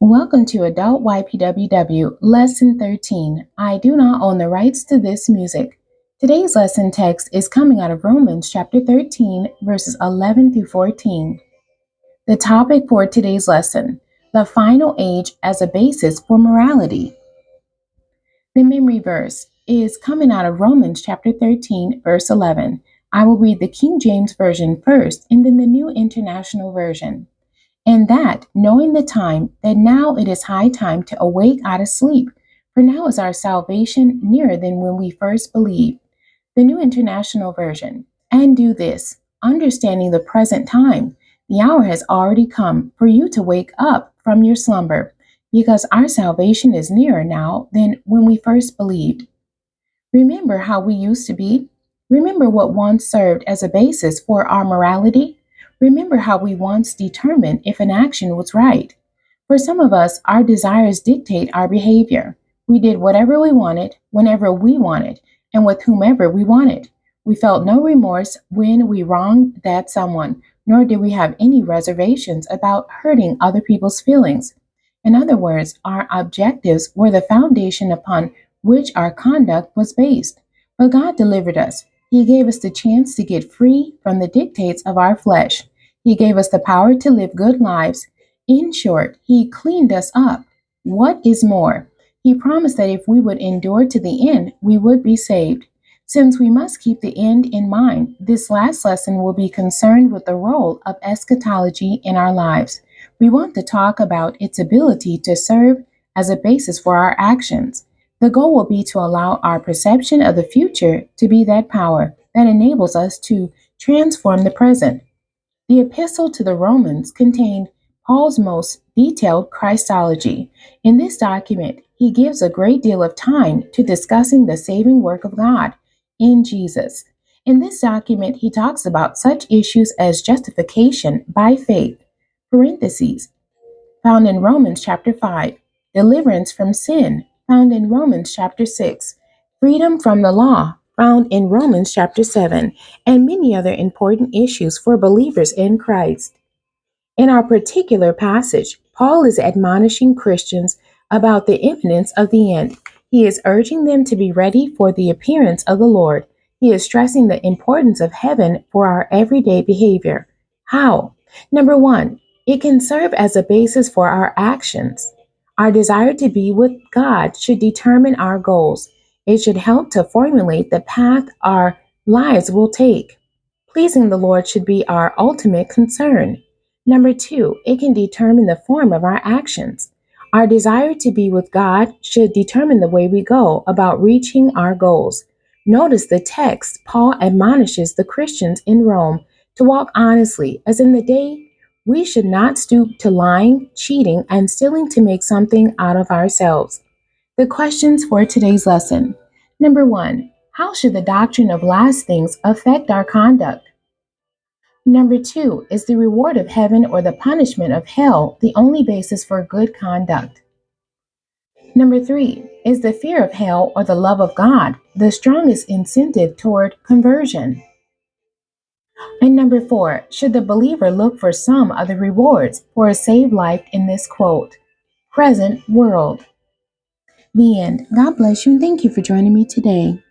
Welcome to Adult ypww Lesson 13. I do not own the rights to this music. Today's lesson text is coming out of Romans chapter 13, verses 11 through 14. The topic for today's lesson: the final age as a basis for morality. The memory verse is coming out of Romans chapter 13, verse 11. I will read the King James Version first and then the New International Version. And that, knowing the time, that now it is high time to awake out of sleep, for now is our salvation nearer than when we first believed. The New International Version. And do this, understanding the present time. The hour has already come for you to wake up from your slumber, because our salvation is nearer now than when we first believed. Remember how we used to be. Remember what once served as a basis for our morality. Remember how we once determined if an action was right. For some of us, our desires dictate our behavior. We did whatever we wanted, whenever we wanted, and with whomever we wanted. We felt no remorse when we wronged that someone, nor did we have any reservations about hurting other people's feelings. In other words, our objectives were the foundation upon which our conduct was based. But God delivered us. He gave us the chance to get free from the dictates of our flesh. He gave us the power to live good lives. In short, He cleaned us up. What is more, He promised that if we would endure to the end, we would be saved. Since we must keep the end in mind, this last lesson will be concerned with the role of eschatology in our lives. We want to talk about its ability to serve as a basis for our actions. The goal will be to allow our perception of the future to be that power that enables us to transform the present. The epistle to the Romans contained Paul's most detailed Christology. In this document, he gives a great deal of time to discussing the saving work of God in Jesus. In this document, he talks about such issues as justification by faith, parentheses, found in Romans chapter 5, deliverance from sin, found in Romans chapter 6, freedom from the law, found in Romans chapter 7, and many other important issues for believers in Christ. In our particular passage, Paul is admonishing Christians about the imminence of the end. He is urging them to be ready for the appearance of the Lord. He is stressing the importance of heaven for our everyday behavior. How? Number one, it can serve as a basis for our actions. Our desire to be with God should determine our goals. It should help to formulate the path our lives will take. Pleasing the Lord should be our ultimate concern. Number two, it can determine the form of our actions. Our desire to be with God should determine the way we go about reaching our goals. Notice the text. Paul admonishes the Christians in Rome to walk honestly, as in the day we should not stoop to lying, cheating, and stealing to make something out of ourselves. The questions for today's lesson. Number one, how should the doctrine of last things affect our conduct? Number two, is the reward of heaven or the punishment of hell the only basis for good conduct? Number three, is the fear of hell or the love of God the strongest incentive toward conversion? And number four, should the believer look for some of the rewards for a saved life in this quote, present world? The end. God bless you and thank you for joining me today.